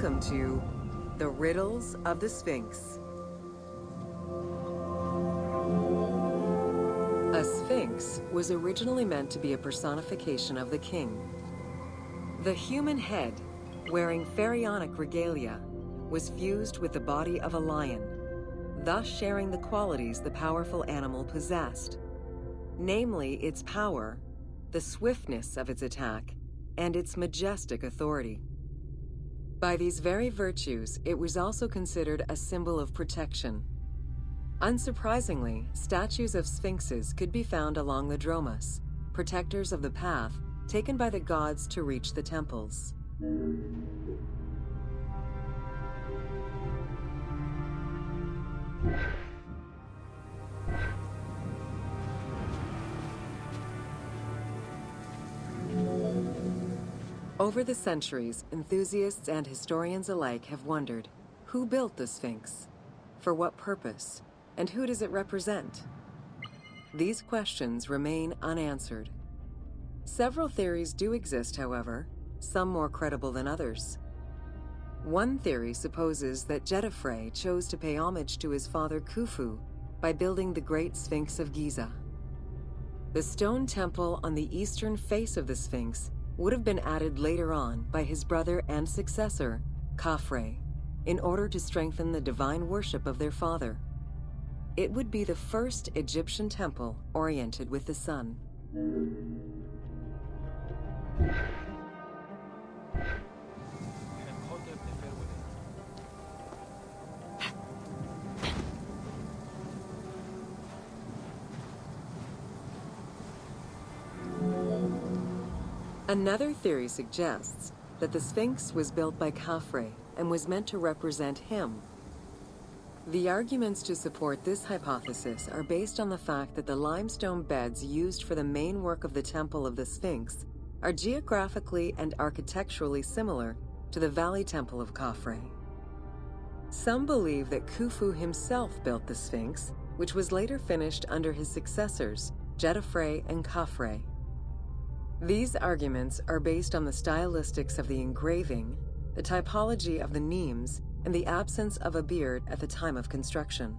Welcome to The Riddles of the Sphinx. A sphinx was originally meant to be a personification of the king. The human head, wearing pharaonic regalia, was fused with the body of a lion, thus sharing the qualities the powerful animal possessed, namely its power, the swiftness of its attack, and its majestic authority. By these very virtues, it was also considered a symbol of protection. Unsurprisingly, statues of sphinxes could be found along the dromas, protectors of the path taken by the gods to reach the temples. Over the centuries, enthusiasts and historians alike have wondered, who built the Sphinx? For what purpose? And who does it represent? These questions remain unanswered. Several theories do exist, however, some more credible than others. One theory supposes that Geforce chose to pay homage to his father Khufu by building the Great Sphinx of Giza. The stone temple on the eastern face of the Sphinx would have been added later on by his brother and successor, Khafre, in order to strengthen the divine worship of their father. It would be the first Egyptian temple oriented with the sun. Another theory suggests that the Sphinx was built by Khafre and was meant to represent him. The arguments to support this hypothesis are based on the fact that the limestone beds used for the main work of the Temple of the Sphinx are geographically and architecturally similar to the Valley Temple of Khafre. Some believe that Khufu himself built the Sphinx, which was later finished under his successors, Geforce and Khafre. These arguments are based on the stylistics of the engraving, the typology of the nemes, and the absence of a beard at the time of construction.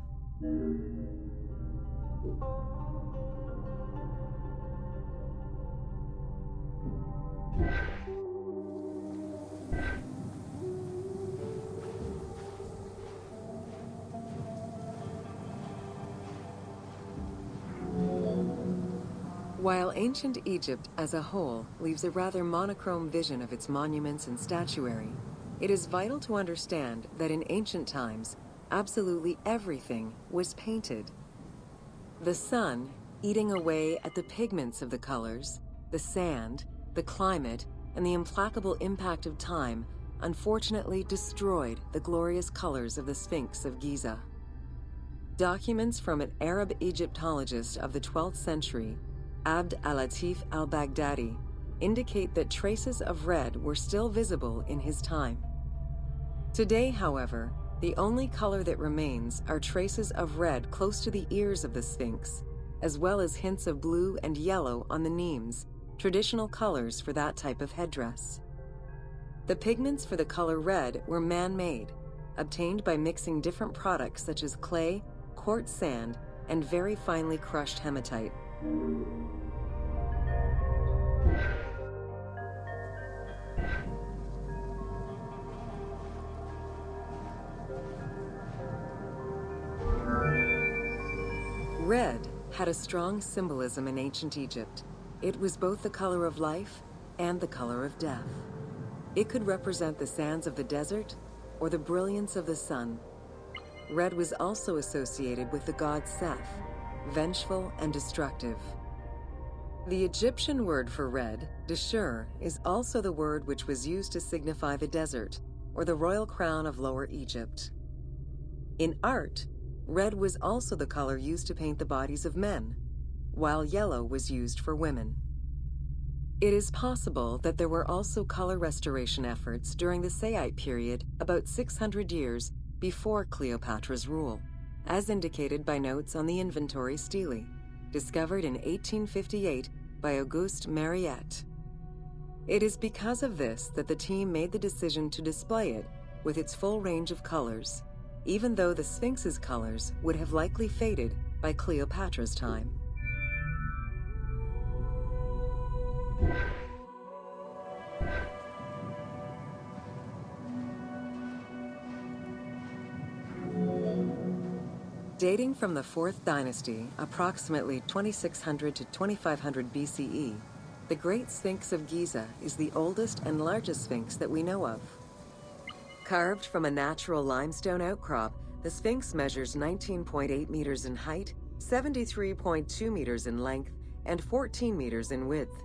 While ancient Egypt as a whole leaves a rather monochrome vision of its monuments and statuary, it is vital to understand that in ancient times, absolutely everything was painted. The sun, eating away at the pigments of the colors, the sand, the climate, and the implacable impact of time, unfortunately destroyed the glorious colors of the Sphinx of Giza. Documents from an Arab Egyptologist of the 12th century, Abd al-Latif al-Baghdadi, indicate that traces of red were still visible in his time. Today, however, the only color that remains are traces of red close to the ears of the Sphinx, as well as hints of blue and yellow on the nemes, traditional colors for that type of headdress. The pigments for the color red were man-made, obtained by mixing different products such as clay, quartz sand, and very finely crushed hematite. Red had a strong symbolism in ancient Egypt. It was both the color of life and the color of death. It could represent the sands of the desert or the brilliance of the sun. Red was also associated with the god Seth, vengeful and destructive. The Egyptian word for red, deshur, is also the word which was used to signify the desert, or the royal crown of Lower Egypt. In art, red was also the color used to paint the bodies of men, while yellow was used for women. It is possible that there were also color restoration efforts during the Saite period about 600 years before Cleopatra's rule, as indicated by notes on the Inventory Stele, discovered in 1858 by Auguste Mariette. It is because of this that the team made the decision to display it with its full range of colors, even though the Sphinx's colors would have likely faded by Cleopatra's time. Dating from the 4th dynasty, approximately 2600 to 2500 BCE, the Great Sphinx of Giza is the oldest and largest sphinx that we know of. Carved from a natural limestone outcrop, the Sphinx measures 19.8 meters in height, 73.2 meters in length, and 14 meters in width.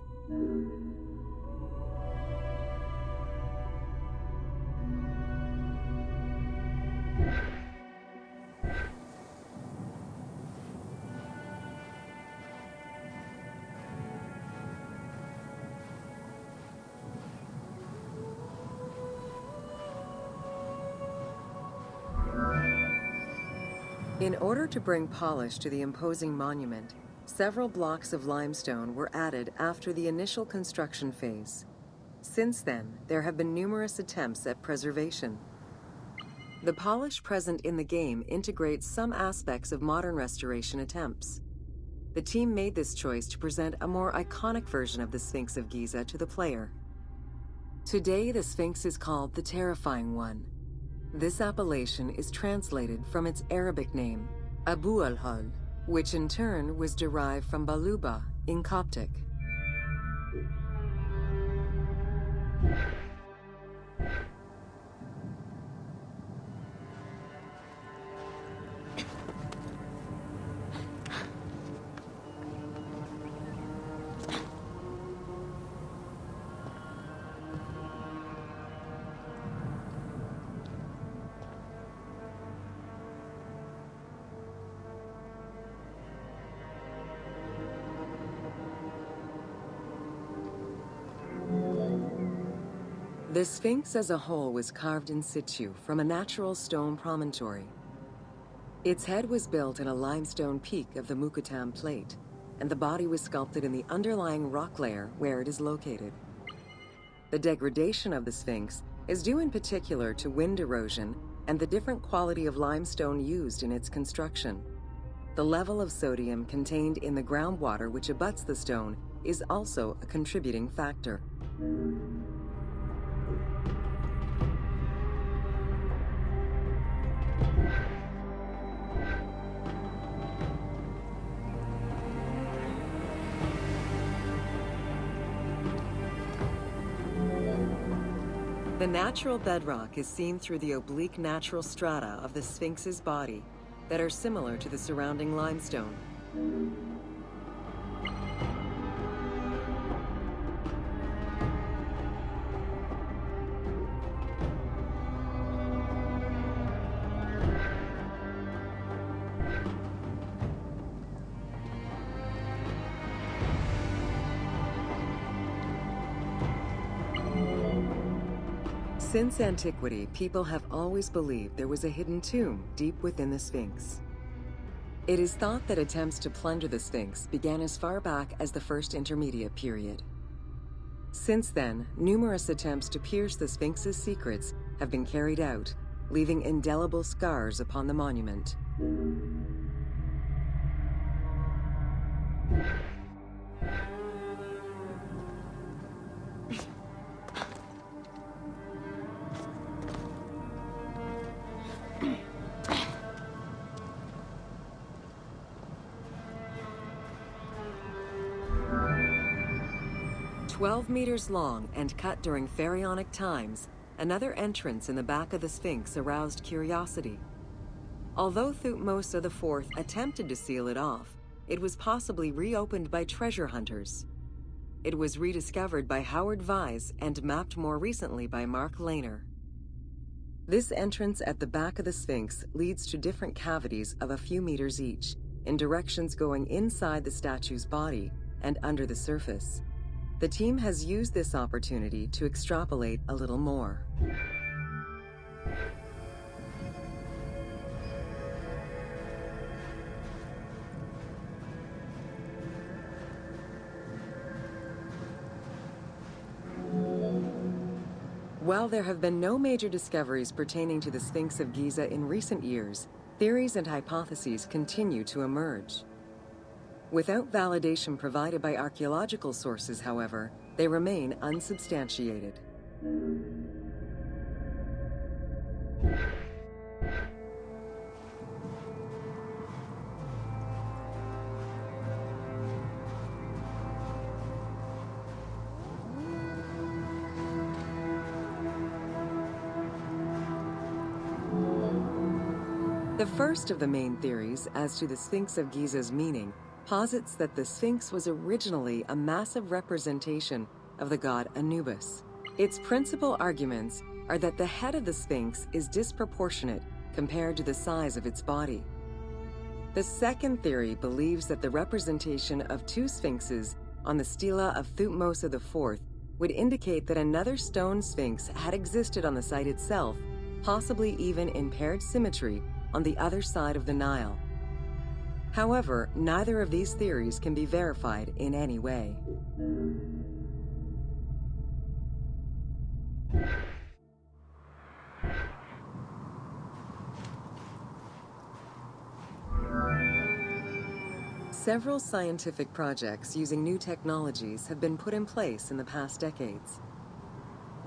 In order to bring polish to the imposing monument, several blocks of limestone were added after the initial construction phase. Since then, there have been numerous attempts at preservation. The polish present in the game integrates some aspects of modern restoration attempts. The team made this choice to present a more iconic version of the Sphinx of Giza to the player. Today, the Sphinx is called the Terrifying One. This appellation is translated from its Arabic name, Abu al-Hal, which in turn was derived from Baluba in Coptic. The Sphinx as a whole was carved in situ from a natural stone promontory. Its head was built in a limestone peak of the Mukattam Plate, and the body was sculpted in the underlying rock layer where it is located. The degradation of the Sphinx is due in particular to wind erosion and the different quality of limestone used in its construction. The level of sodium contained in the groundwater which abuts the stone is also a contributing factor. The natural bedrock is seen through the oblique natural strata of the Sphinx's body that are similar to the surrounding limestone. Since antiquity, people have always believed there was a hidden tomb deep within the Sphinx. It is thought that attempts to plunder the Sphinx began as far back as the First Intermediate period. Since then, numerous attempts to pierce the Sphinx's secrets have been carried out, leaving indelible scars upon the monument. "12 meters long and cut during pharaonic times, another entrance in the back of the Sphinx aroused curiosity. Although Thutmose IV attempted to seal it off, it was possibly reopened by treasure hunters. It was rediscovered by Howard Vyse and mapped more recently by Mark Lehner. This entrance at the back of the Sphinx leads to different cavities of a few meters each, in directions going inside the statue's body and under the surface. The team has used this opportunity to extrapolate a little more. While there have been no major discoveries pertaining to the Sphinx of Giza in recent years, theories and hypotheses continue to emerge. Without validation provided by archaeological sources, however, they remain unsubstantiated. The first of the main theories as to the Sphinx of Giza's meaning posits that the Sphinx was originally a massive representation of the god Anubis. Its principal arguments are that the head of the Sphinx is disproportionate compared to the size of its body. The second theory believes that the representation of two sphinxes on the stela of Thutmose IV would indicate that another stone sphinx had existed on the site itself, possibly even in paired symmetry on the other side of the Nile. However, neither of these theories can be verified in any way. Several scientific projects using new technologies have been put in place in the past decades.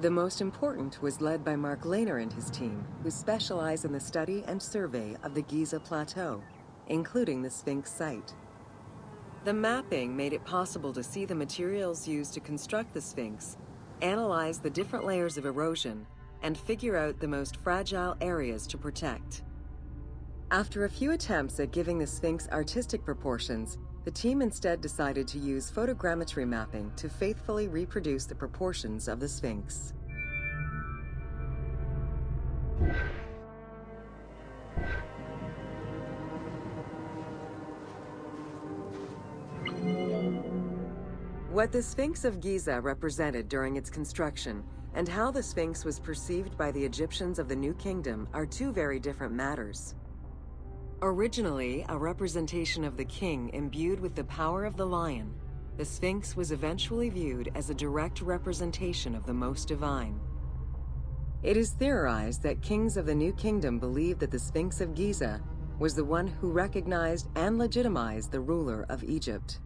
The most important was led by Mark Lehner and his team, who specialize in the study and survey of the Giza Plateau, including the Sphinx site. The mapping made it possible to see the materials used to construct the Sphinx, analyze the different layers of erosion, and figure out the most fragile areas to protect. After a few attempts at giving the Sphinx artistic proportions, the team instead decided to use photogrammetry mapping to faithfully reproduce the proportions of the Sphinx. What the Sphinx of Giza represented during its construction and how the Sphinx was perceived by the Egyptians of the New Kingdom are two very different matters. Originally a representation of the king imbued with the power of the lion, the Sphinx was eventually viewed as a direct representation of the most divine. It is theorized that kings of the New Kingdom believed that the Sphinx of Giza was the one who recognized and legitimized the ruler of Egypt.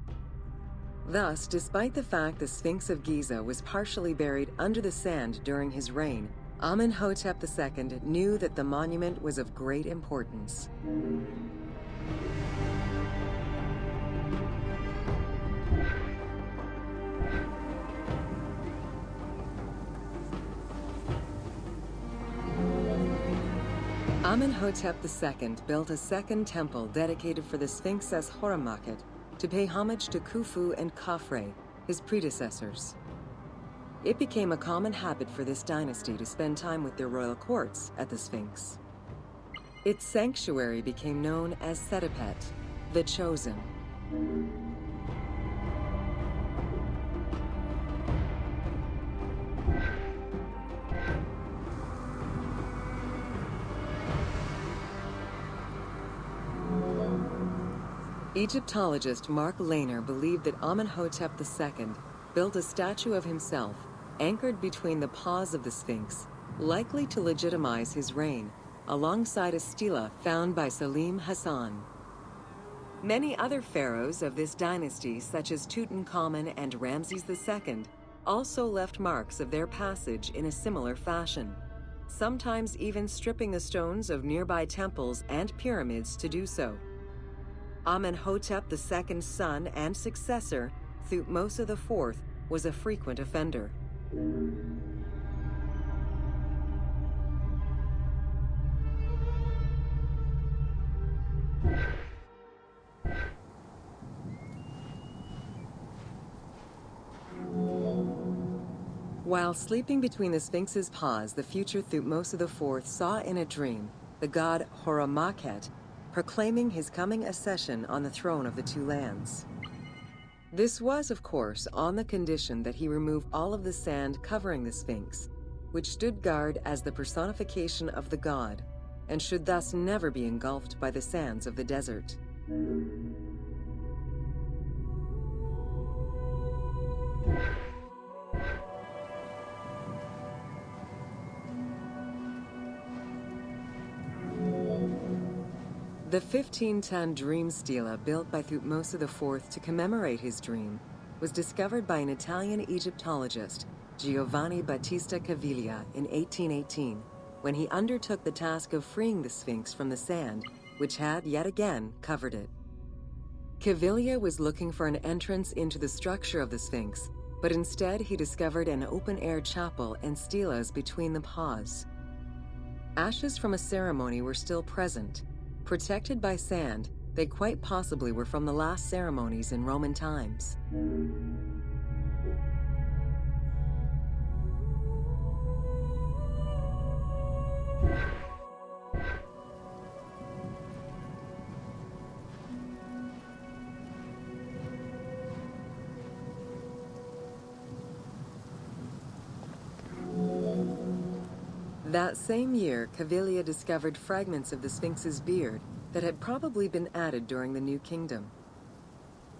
Thus, despite the fact the Sphinx of Giza was partially buried under the sand during his reign, Amenhotep II knew that the monument was of great importance. Amenhotep II built a second temple dedicated for the Sphinx as Horemakhet to pay homage to Khufu and Khafre, his predecessors. It became a common habit for this dynasty to spend time with their royal courts at the Sphinx. Its sanctuary became known as Setepet, the Chosen. Egyptologist Mark Lehner believed that Amenhotep II built a statue of himself anchored between the paws of the Sphinx, likely to legitimize his reign, alongside a stela found by Salim Hassan. Many other pharaohs of this dynasty, such as Tutankhamun and Ramses II, also left marks of their passage in a similar fashion, sometimes even stripping the stones of nearby temples and pyramids to do so. Amenhotep II's son and successor, Thutmose IV, was a frequent offender. While sleeping between the Sphinx's paws, the future Thutmose IV saw in a dream the god Horemakhet proclaiming his coming accession on the throne of the two lands. This was, of course, on the condition that he remove all of the sand covering the Sphinx, which stood guard as the personification of the god, and should thus never be engulfed by the sands of the desert. The 15-ton dream stela built by Thutmose IV to commemorate his dream was discovered by an Italian Egyptologist, Giovanni Battista Caviglia, in 1818, when he undertook the task of freeing the Sphinx from the sand, which had yet again covered it. Caviglia was looking for an entrance into the structure of the Sphinx, but instead he discovered an open-air chapel and stelas between the paws. Ashes from a ceremony were still present. Protected by sand, they quite possibly were from the last ceremonies in Roman times. That same year, Caviglia discovered fragments of the Sphinx's beard that had probably been added during the New Kingdom.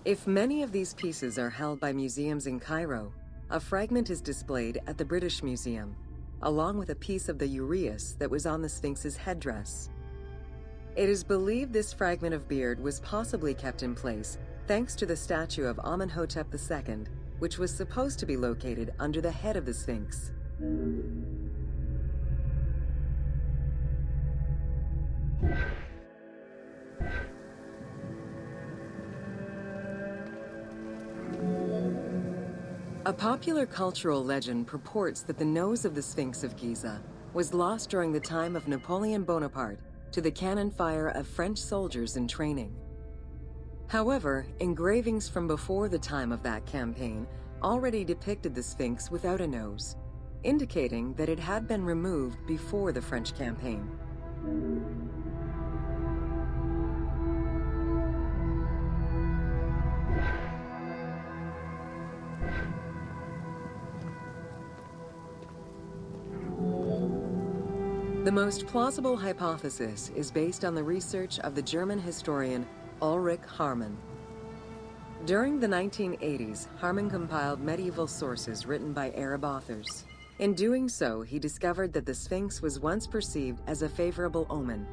If many of these pieces are held by museums in Cairo, a fragment is displayed at the British Museum, along with a piece of the uraeus that was on the Sphinx's headdress. It is believed this fragment of beard was possibly kept in place thanks to the statue of Amenhotep II, which was supposed to be located under the head of the Sphinx. A popular cultural legend purports that the nose of the Sphinx of Giza was lost during the time of Napoleon Bonaparte to the cannon fire of French soldiers in training. However, engravings from before the time of that campaign already depicted the Sphinx without a nose, indicating that it had been removed before the French campaign. The most plausible hypothesis is based on the research of the German historian Ulrich Harman. During the 1980s, Harman compiled medieval sources written by Arab authors. In doing so, he discovered that the Sphinx was once perceived as a favorable omen,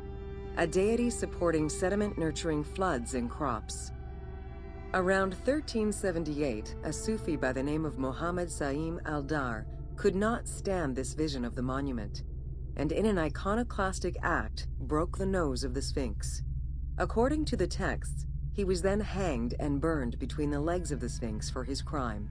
a deity supporting sediment-nurturing floods and crops. Around 1378, a Sufi by the name of Muhammad Sa'im al-Dar could not stand this vision of the monument, and in an iconoclastic act broke the nose of the Sphinx. According to the texts, he was then hanged and burned between the legs of the Sphinx for his crime.